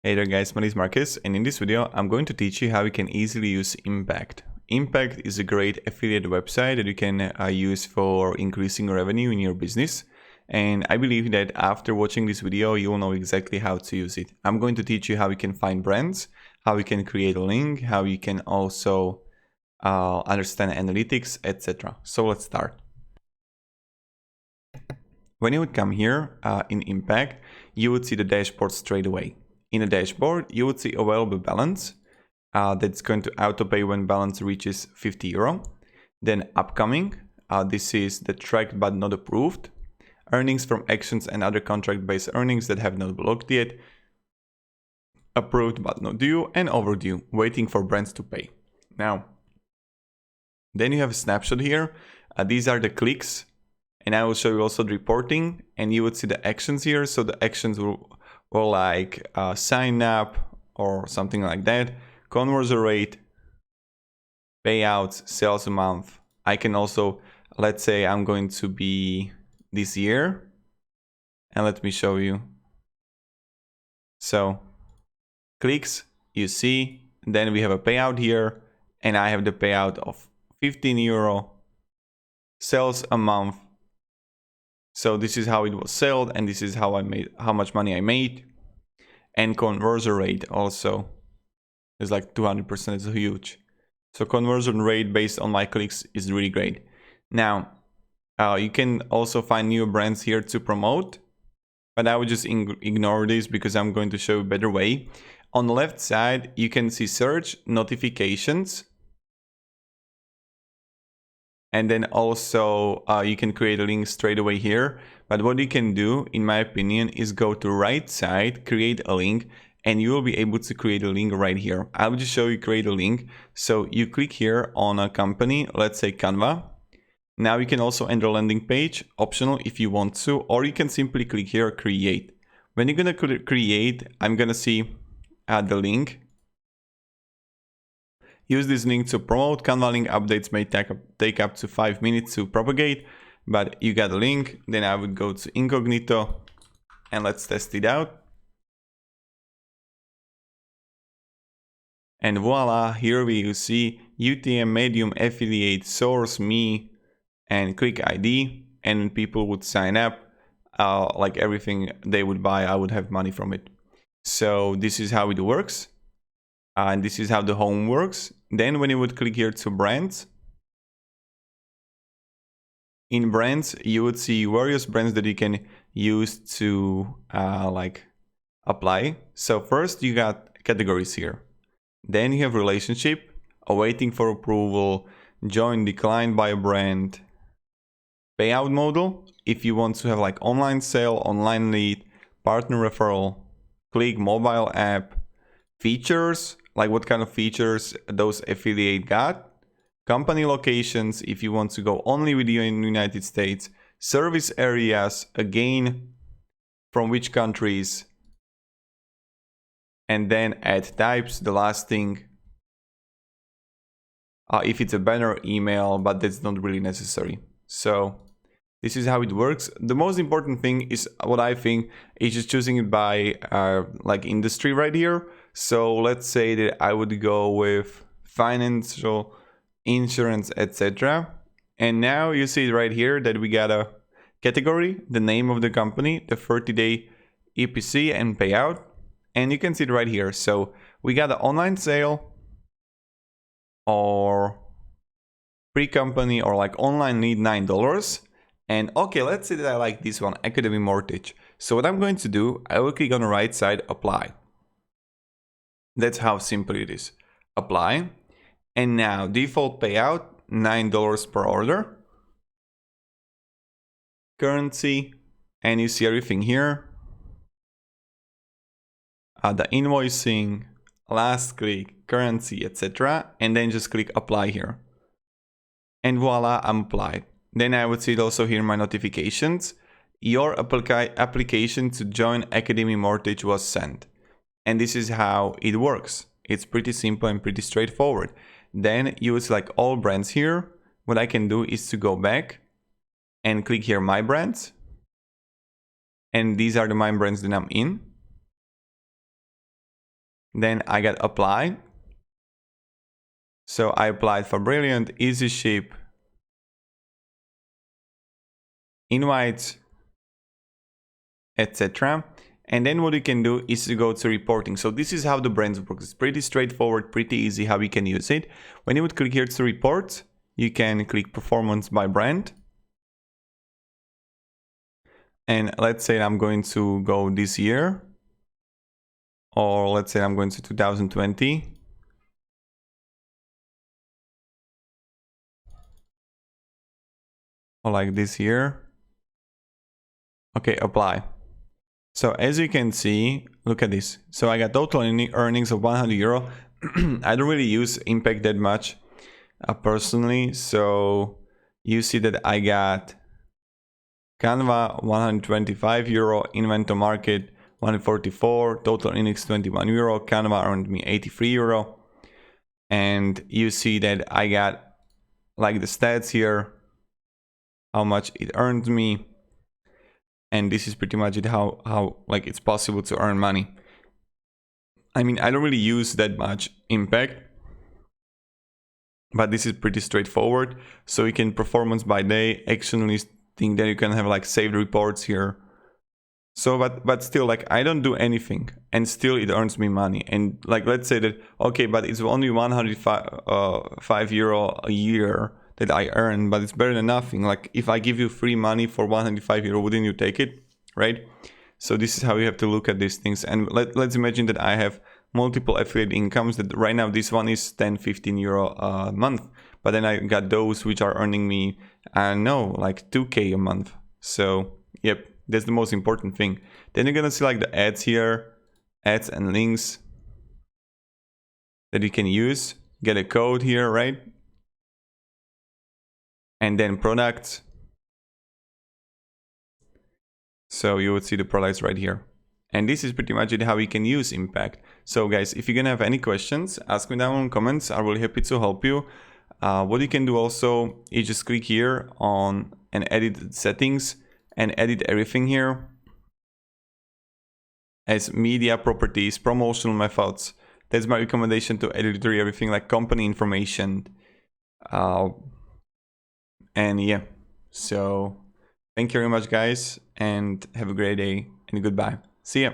Hey there guys, my name is Marcus, and in this video I'm going to teach you how you can easily use Impact. Impact is a great affiliate website that you can use for increasing revenue in your business, and I believe that after watching this video you will know exactly how to use it. I'm going to teach you how you can find brands, how you can create a link, how you can also understand analytics, etc. So let's start. When you would come here in Impact, you would see the dashboard straight away. In the dashboard, you would see available balance that's going to auto-pay when balance reaches €50. Then upcoming, this is the tracked but not approved. Earnings from actions and other contract-based earnings that have not blocked yet. Approved but not due, and overdue, waiting for brands to pay. Now, then you have a snapshot here. These are the clicks, and I will show you also the reporting, and you would see the actions here. So the actions will like sign up or something like that, conversion rate, payouts, sales amount. I can also, let's say I'm going to be this year, and let me show you. So clicks, you see, then we have a payout here, and I have the payout of €15, sales amount. So this is how it was sold, and this is how much money I made. And conversion rate also is like 200%, it's huge. So conversion rate based on my clicks is really great. Now, you can also find new brands here to promote, but I would just ignore this because I'm going to show you a better way. On the left side, you can see search, notifications, and then also you can create a link straight away here. But what you can do, in my opinion, is go to right side, create a link, and you will be able to create a link right here. I will just show you create a link. So you click here on a company, let's say Canva. Now you can also enter a landing page, optional if you want to, or you can simply click here, create. When you're gonna create, I'm gonna see the link. Use this link to promote. Canva link updates may take up to 5 minutes to propagate, but you got a link. Then I would go to incognito and let's test it out. And voila, here we see UTM, Medium, Affiliate, Source, Me, and Click ID. And people would sign up, like everything they would buy, I would have money from it. So this is how it works. And this is how the home works. Then when you would click here to brands, in brands, you would see various brands that you can use to like apply. So first you got categories here. Then you have relationship, awaiting for approval, join, declined by a brand, payout model, if you want to have like online sale, online lead, partner referral, click, mobile app, features, like what kind of features those affiliate got, company locations, if you want to go only with you in the United States, service areas, again, from which countries, and then ad types, the last thing, if it's a banner, email, but that's not really necessary. So this is how it works. The most important thing is what I think is just choosing it by like industry right here. So let's say that I would go with financial, insurance, etc. And now you see right here that we got a category, the name of the company, the 30-day EPC and payout. And you can see it right here. So we got an online sale or pre-company or like online lead $9. And okay, let's say that I like this one, Academy Mortgage. So what I'm going to do, I will click on the right side, apply. That's how simple it is. Apply. And now default payout, $9 per order. Currency, and you see everything here. The invoicing, last click, currency, etc. And then just click apply here. And voila, I'm applied. Then I would see it also here in my notifications. Your application to join Academy Mortgage was sent. And this is how it works. It's pretty simple and pretty straightforward. Then you would select all brands here. What I can do is to go back and click here my brands. And these are the my brands that I'm in. Then I got apply. So I applied for Brilliant, Easy Ship, Invite, etc. And then what you can do is to go to reporting. So this is how the brands work. It's pretty straightforward, pretty easy how you can use it. When you would click here to report, you can click performance by brand. And let's say I'm going to go this year, or let's say I'm going to 2020. Or like this year. Okay, apply. So as you can see, look at this. So I got total earnings of 100 euro. I don't really use Impact that much personally. So you see that I got Canva 125 euro, Inventor Market 144, total earnings 21 euro, Canva earned me 83 euro. And you see that I got like the stats here, how much it earned me. And this is pretty much it, how like it's possible to earn money. I mean, I don't really use that much Impact, but this is pretty straightforward. So you can performance by day, action listing, then you can have like saved reports here. So, but still, like I don't do anything, and still it earns me money. And like let's say that okay, but it's only 105 euro a year that I earn, but it's better than nothing. Like if I give you free money for 105 euro, wouldn't you take it, right? So this is how you have to look at these things. And let's imagine that I have multiple affiliate incomes. That right now this one is 10-15 euro a month, but then I got those which are earning me, like 2k a month. So yep, that's the most important thing. Then you're gonna see like the ads here, ads and links that you can use. Get a code here, right? And then products. So you would see the products right here. And this is pretty much it, how you can use Impact. So guys, if you're gonna have any questions, ask me down in comments. I'm really happy to help you. What you can do also is just click here on and edit settings and edit everything here as media properties, promotional methods. That's my recommendation to edit everything like company information. And yeah, so thank you very much guys, and have a great day and goodbye. See ya.